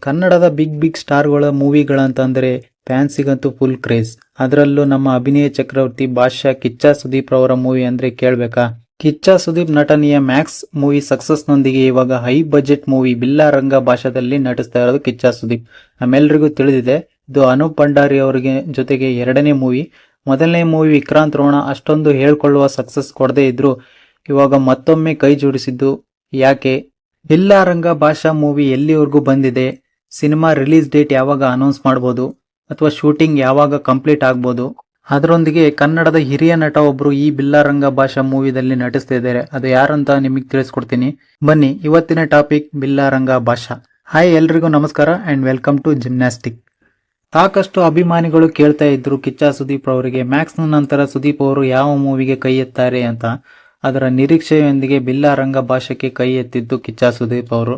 ಕನ್ನಡದ big ಸ್ಟಾರ್ಗಳ ಮೂವಿಗಳಂತಂದರೆ ಫ್ಯಾನ್ಸಿಗಂತೂ full craze. ಅದರಲ್ಲೂ ನಮ್ಮ ಅಭಿನಯ ಚಕ್ರವರ್ತಿ ಬಾದ್ಶಾ ಕಿಚ್ಚ ಸುದೀಪ್ ರವರ ಮೂವಿ ಅಂದ್ರೆ ಕೇಳ್ಬೇಕಾ. ಕಿಚ್ಚ ಸುದೀಪ್ ನಟನೆಯ ಮ್ಯಾಕ್ಸ್ ಮೂವಿ ಸಕ್ಸಸ್ ನೊಂದಿಗೆ ಇವಾಗ ಹೈ ಬಜೆಟ್ ಮೂವಿ ಬಿಲ್ಲಾರಂಗ ಭಾಷಾದಲ್ಲಿ ನಟಿಸ್ತಾ ಇರೋದು ಕಿಚ್ಚ ಸುದೀಪ್. ನಮ್ಮೆಲ್ಲರಿಗೂ ತಿಳಿದಿದೆ, ಇದು ಅನೂಪ್ ಭಂಡಾರಿ ಅವರಿಗೆ ಜೊತೆಗೆ ಎರಡನೇ ಮೂವಿ. ಮೊದಲನೇ ಮೂವಿ ವಿಕ್ರಾಂತ್ ರೋಣ ಅಷ್ಟೊಂದು ಹೇಳ್ಕೊಳ್ಳುವ ಸಕ್ಸಸ್ ಕೊಡದೇ ಇದ್ರು ಇವಾಗ ಮತ್ತೊಮ್ಮೆ ಕೈ ಜೋಡಿಸಿದ್ದು ಯಾಕೆ. ಬಿಲ್ಲಾರಂಗ ಭಾಷಾ ಮೂವಿ ಎಲ್ಲಿವರೆಗೂ ಬಂದಿದೆ, ಸಿನಿಮಾ ರಿಲೀಸ್ ಡೇಟ್ ಯಾವಾಗ ಅನೌನ್ಸ್ ಮಾಡ್ಬೋದು ಅಥವಾ ಶೂಟಿಂಗ್ ಯಾವಾಗ ಕಂಪ್ಲೀಟ್ ಆಗ್ಬೋದು, ಅದರೊಂದಿಗೆ ಕನ್ನಡದ ಹಿರಿಯ ನಟ ಒಬ್ರು ಈ ಬಿಲ್ಲಾರಂಗ ಭಾಷಾ ಮೂವಿದಲ್ಲಿ ನಟಿಸ್ತಾ ಇದ್ದಾರೆ. ಅದು ಯಾರಂತ ನಿಮಗೆ ತಿಳಿಸ್ಕೊಡ್ತೀನಿ ಬನ್ನಿ. ಇವತ್ತಿನ ಟಾಪಿಕ್ ಬಿಲ್ಲಾರಂಗ ಭಾಷಾ. ಹಾಯ್ ಎಲ್ರಿಗೂ ನಮಸ್ಕಾರ ಅಂಡ್ ವೆಲ್ಕಮ್ ಟು ಜಿಮ್ನಾಸ್ಟಿಕ್. ಸಾಕಷ್ಟು ಅಭಿಮಾನಿಗಳು ಕೇಳ್ತಾ ಇದ್ರು ಕಿಚ್ಚ ಸುದೀಪ್ ಅವರಿಗೆ ಮ್ಯಾಕ್ಸ್ ನಂತರ ಸುದೀಪ್ ಅವರು ಯಾವ ಮೂವಿಗೆ ಕೈ ಎತ್ತಾರೆ ಅಂತ. ಅದರ ನಿರೀಕ್ಷೆಯೊಂದಿಗೆ ಬಿಲ್ಲಾರಂಗ ಭಾಷೆಗೆ ಕೈ ಎತ್ತಿದ್ದು ಕಿಚ್ಚ ಸುದೀಪ್ ಅವರು.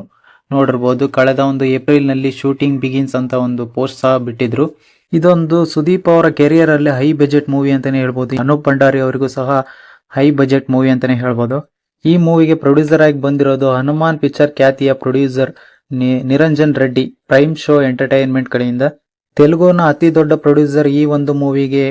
ನೋಡಿರ್ಬೋದು, ಕಳೆದ ಒಂದು ಏಪ್ರಿಲ್ ನಲ್ಲಿ ಶೂಟಿಂಗ್ ಬಿಗಿನ್ಸ್ ಅಂತ ಒಂದು ಪೋಸ್ಟ್ ಸಹ ಬಿಟ್ಟಿದ್ರು. ಇದೊಂದು ಸುದೀಪ್ ಅವರ ಕೆರಿಯರ್ ಅಲ್ಲಿ ಹೈ ಬಜೆಟ್ ಮೂವಿ ಅಂತಾನೆ ಹೇಳ್ಬೋದು. ಅನೂಪ್ ಭಂಡಾರಿ ಅವರಿಗೂ ಸಹ ಹೈ ಬಜೆಟ್ ಮೂವಿ ಅಂತಾನೆ ಹೇಳ್ಬೋದು. ಈ ಮೂವಿಗೆ ಪ್ರೊಡ್ಯೂಸರ್ ಆಗಿ ಬಂದಿರೋದು ಹನುಮಾನ್ ಪಿಕ್ಚರ್ ಖ್ಯಾತಿಯ producer Niranjan Reddy prime show entertainment ಕಡೆಯಿಂದ. ತೆಲುಗುನ ಅತಿ ದೊಡ್ಡ ಪ್ರೊಡ್ಯೂಸರ್ ಈ ಒಂದು ಮೂವಿಗೆ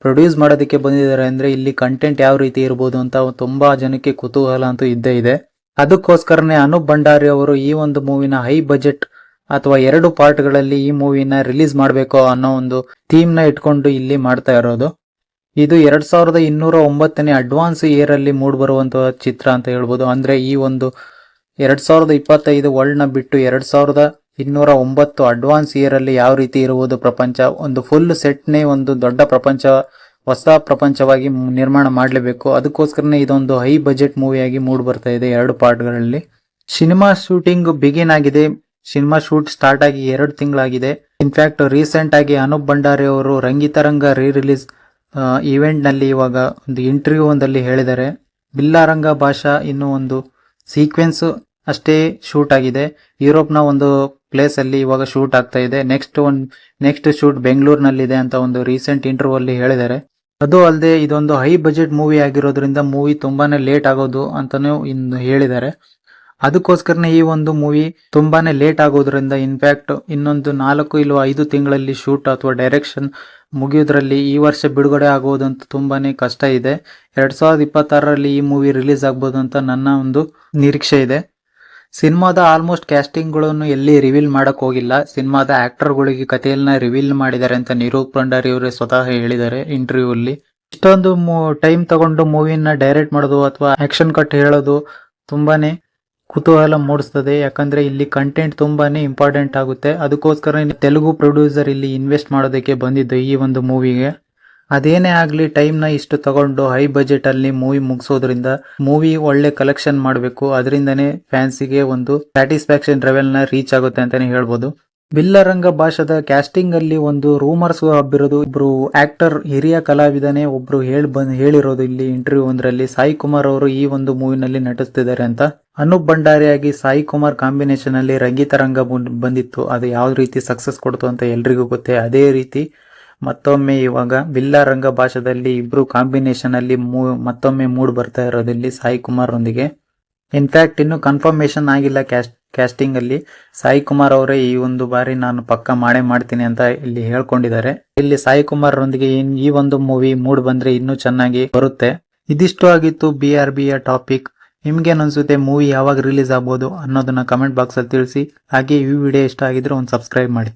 ಪ್ರೊಡ್ಯೂಸ್ ಮಾಡೋದಕ್ಕೆ ಬಂದಿದ್ದಾರೆ ಅಂದ್ರೆ ಇಲ್ಲಿ ಕಂಟೆಂಟ್ ಯಾವ ರೀತಿ ಇರ್ಬೋದು ಅಂತ ತುಂಬಾ ಜನಕ್ಕೆ ಕುತೂಹಲ ಅಂತೂ ಇದ್ದೇ ಇದೆ. ಅದಕ್ಕೋಸ್ಕರನೇ ಅನೂಪ್ ಭಂಡಾರಿ ಅವರು ಈ ಒಂದು ಮೂವಿನ ಹೈ ಬಜೆಟ್ ಅಥವಾ 2 ಪಾರ್ಟ್ಗಳಲ್ಲಿ ಈ ಮೂವಿನ ರಿಲೀಸ್ ಮಾಡಬೇಕು ಅನ್ನೋ ಒಂದು ಥೀಮ್ ನ ಇಟ್ಕೊಂಡು ಇಲ್ಲಿ ಮಾಡ್ತಾ ಇರೋದು. ಇದು 2209ನೇ ಅಡ್ವಾನ್ಸ್ ಇಯರ್ ಅಲ್ಲಿ ಮೂಡ್ ಬರುವಂತಹ ಚಿತ್ರ ಅಂತ ಹೇಳ್ಬೋದು. ಅಂದ್ರೆ ಈ ಒಂದು 2025 ವರ್ಲ್ಡ್ ನ ಬಿಟ್ಟು 2209 ಅಡ್ವಾನ್ಸ್ ಇಯರ್ ಅಲ್ಲಿ ಯಾವ ರೀತಿ ಇರುವುದು ಪ್ರಪಂಚ, ಒಂದು ಫುಲ್ ಸೆಟ್ ನೇ ಒಂದು ದೊಡ್ಡ ಪ್ರಪಂಚ, ಹೊಸ ಪ್ರಪಂಚವಾಗಿ ನಿರ್ಮಾಣ ಮಾಡಲೇಬೇಕು. ಅದಕ್ಕೋಸ್ಕರನೇ ಇದೊಂದು ಹೈ ಬಜೆಟ್ ಮೂವಿಯಾಗಿ ಮೂಡ್ ಬರ್ತಾ ಇದೆ 2 ಪಾರ್ಟ್ಗಳಲ್ಲಿ. ಸಿನಿಮಾ ಶೂಟಿಂಗ್ ಬಿಗಿನ್ ಆಗಿದೆ. ಸಿನಿಮಾ ಶೂಟ್ ಸ್ಟಾರ್ಟ್ ಆಗಿ 2 ತಿಂಗಳಾಗಿದೆ. ಇನ್ಫ್ಯಾಕ್ಟ್ ರೀಸೆಂಟ್ ಆಗಿ ಅನೂಪ್ ಭಂಡಾರಿ ಅವರು ರಂಗಿತರಂಗ ರೀ ರಿಲೀಸ್ ಇವೆಂಟ್ ನಲ್ಲಿ ಇವಾಗ ಒಂದು ಇಂಟರ್ವ್ಯೂ ಒಂದಲ್ಲಿ ಹೇಳಿದ್ದಾರೆ, ಬಿಲ್ಲಾರಂಗ ಭಾಷಾ ಇನ್ನು ಒಂದು ಸೀಕ್ವೆನ್ಸ್ ಅಷ್ಟೇ ಶೂಟ್ ಆಗಿದೆ. ಯುರೋಪ್ ನ ಒಂದು ಪ್ಲೇಸ್ ಅಲ್ಲಿ ಇವಾಗ ಶೂಟ್ ಆಗ್ತಾ ಇದೆ. ನೆಕ್ಸ್ಟ್ ಶೂಟ್ ಬೆಂಗಳೂರಿನಲ್ಲಿದೆ ಅಂತ ಒಂದು ರೀಸೆಂಟ್ ಇಂಟರ್ವ್ಯೂ ಅಲ್ಲಿ ಹೇಳಿದ್ದಾರೆ. ಅದು ಅಲ್ಲದೆ ಇದೊಂದು ಹೈ ಬಜೆಟ್ ಮೂವಿ ಆಗಿರೋದ್ರಿಂದ ಮೂವಿ ತುಂಬಾನೇ ಲೇಟ್ ಆಗೋದು ಅಂತಾನೂ ಇನ್ನು ಹೇಳಿದ್ದಾರೆ. ಅದಕ್ಕೋಸ್ಕರನೇ ಈ ಒಂದು ಮೂವಿ ತುಂಬಾನೇ ಲೇಟ್ ಆಗೋದ್ರಿಂದ ಇನ್ಫ್ಯಾಕ್ಟ್ ಇನ್ನೊಂದು 4 ಇಲ್ಲ 5 ತಿಂಗಳಲ್ಲಿ ಶೂಟ್ ಅಥವಾ ಡೈರೆಕ್ಷನ್ ಮುಗಿಯೋದ್ರಲ್ಲಿ ಈ ವರ್ಷ ಬಿಡುಗಡೆ ಆಗೋದಂತ ತುಂಬಾನೇ ಕಷ್ಟ ಇದೆ. 2026ರಲ್ಲಿ ಈ ಮೂವಿ ರಿಲೀಸ್ ಆಗ್ಬೋದು ಅಂತ ನನ್ನ ಒಂದು ನಿರೀಕ್ಷೆ ಇದೆ. ಸಿನಿಮಾದ ಆಲ್ಮೋಸ್ಟ್ ಕ್ಯಾಸ್ಟಿಂಗ್ ಗಳನ್ನು ಎಲ್ಲಿ ರಿವೀಲ್ ಮಾಡಕ್ ಹೋಗಿಲ್ಲ. ಸಿನಿಮಾದ ಆಕ್ಟರ್ ಗಳಿಗೆ ಕಥೆಯನ್ನ ರಿವೀಲ್ ಮಾಡಿದ್ದಾರೆ ಅಂತ ನಿರೂಪ್ ಭಂಡಾರಿ ಅವರೇ ಸ್ವತಃ ಹೇಳಿದ್ದಾರೆ ಇಂಟರ್ವ್ಯೂ ಅಲ್ಲಿ. ಇಷ್ಟೊಂದು ಟೈಮ್ ತಗೊಂಡು ಮೂವಿನ ಡೈರೆಕ್ಟ್ ಮಾಡೋದು ಅಥವಾ ಆಕ್ಷನ್ ಕಟ್ ಹೇಳೋದು ತುಂಬಾನೇ ಕುತೂಹಲ ಮೂಡಿಸ್ತದೆ. ಯಾಕಂದ್ರೆ ಇಲ್ಲಿ ಕಂಟೆಂಟ್ ತುಂಬಾನೇ ಇಂಪಾರ್ಟೆಂಟ್ ಆಗುತ್ತೆ. ಅದಕ್ಕೋಸ್ಕರ ತೆಲುಗು ಪ್ರೊಡ್ಯೂಸರ್ ಇಲ್ಲಿ ಇನ್ವೆಸ್ಟ್ ಮಾಡೋದಕ್ಕೆ ಬಂದಿದ್ದು ಈ ಒಂದು ಮೂವಿಗೆ. ಅದೇನೇ ಆಗ್ಲಿ ಟೈಮ್ ನ ಇಷ್ಟು ತಗೊಂಡು ಹೈ ಬಜೆಟ್ ಅಲ್ಲಿ ಮೂವಿ ಮುಗಿಸೋದ್ರಿಂದ ಮೂವಿ ಒಳ್ಳೆ ಕಲೆಕ್ಷನ್ ಮಾಡಬೇಕು. ಅದರಿಂದನೇ ಫ್ಯಾನ್ಸಿಗೆ ಒಂದು ಸ್ಯಾಟಿಸ್ಫ್ಯಾಕ್ಷನ್ ಲೆವೆಲ್ ನ ರೀಚ್ ಆಗುತ್ತೆ ಅಂತಾನೆ ಹೇಳ್ಬೋದು. ಬಿಲ್ಲರಂಗ ಭಾಷಾದ ಕ್ಯಾಸ್ಟಿಂಗ್ ಅಲ್ಲಿ ಒಂದು ರೂಮರ್ಸ್ ಹಬ್ಬಿರೋದು, ಒಬ್ರು ಆಕ್ಟರ್ ಹಿರಿಯ ಕಲಾವಿದನೇ ಒಬ್ರು ಹೇಳಿರೋದು ಇಲ್ಲಿ ಇಂಟರ್ವ್ಯೂ ಒಂದರಲ್ಲಿ, ಸಾಯಿ ಕುಮಾರ್ ಅವರು ಈ ಒಂದು ಮೂವಿನಲ್ಲಿ ನಟಿಸ್ತಿದ್ದಾರೆ ಅಂತ. ಅನೂಪ್ ಭಂಡಾರಿಯಾಗಿ ಸಾಯಿ ಕುಮಾರ್ ಕಾಂಬಿನೇಷನ್ ಅಲ್ಲಿ ರಂಗಿತರಂಗ ಬಂದಿತ್ತು. ಅದು ಯಾವ ರೀತಿ ಸಕ್ಸಸ್ ಕೊಡ್ತು ಅಂತ ಎಲ್ರಿಗೂ ಗೊತ್ತೇ. ಅದೇ ರೀತಿ ಮತ್ತೊಮ್ಮೆ ಇವಾಗ ಬಿಲ್ಲಾರಂಗ ಭಾಷಾದಲ್ಲಿ ಇಬ್ರು ಕಾಂಬಿನೇಷನ್ ಅಲ್ಲಿ ಮತ್ತೊಮ್ಮೆ ಮೂಡ್ ಬರ್ತಾ ಇರೋದಿಲ್ಲಿ ಸಾಯಿ ಕುಮಾರ್ ಒಂದಿಗೆ. ಇನ್ಫ್ಯಾಕ್ಟ್ ಇನ್ನು ಕನ್ಫರ್ಮೇಶನ್ ಆಗಿಲ್ಲ ಕ್ಯಾಸ್ಟಿಂಗ್ ಅಲ್ಲಿ. ಸಾಯಿ ಕುಮಾರ್ ಅವರೇ ಈ ಒಂದು ಬಾರಿ ನಾನು ಪಕ್ಕ ಮಾಡೇ ಮಾಡ್ತೀನಿ ಅಂತ ಇಲ್ಲಿ ಹೇಳ್ಕೊಂಡಿದ್ದಾರೆ. ಇಲ್ಲಿ ಸಾಯಿ ಕುಮಾರ್ ರೊಂದಿಗೆ ಈ ಒಂದು ಮೂವಿ ಮೂಡ್ ಬಂದ್ರೆ ಇನ್ನೂ ಚೆನ್ನಾಗಿ ಬರುತ್ತೆ. ಇದಿಷ್ಟು ಆಗಿತ್ತು BRB ಯ ಟಾಪಿಕ್. ನಿಮ್ಗೇನ್ ಅನ್ಸುತ್ತೆ, ಮೂವಿ ಯಾವಾಗ ರಿಲೀಸ್ ಆಗ್ಬೋದು ಅನ್ನೋದನ್ನ ಕಮೆಂಟ್ ಬಾಕ್ಸ್ ಅಲ್ಲಿ ತಿಳಿಸಿ. ಹಾಗೆ ಈ ವಿಡಿಯೋ ಇಷ್ಟ ಆಗಿದ್ರೆ ಒಂದು ಸಬ್ಸ್ಕ್ರೈಬ್ ಮಾಡಿ.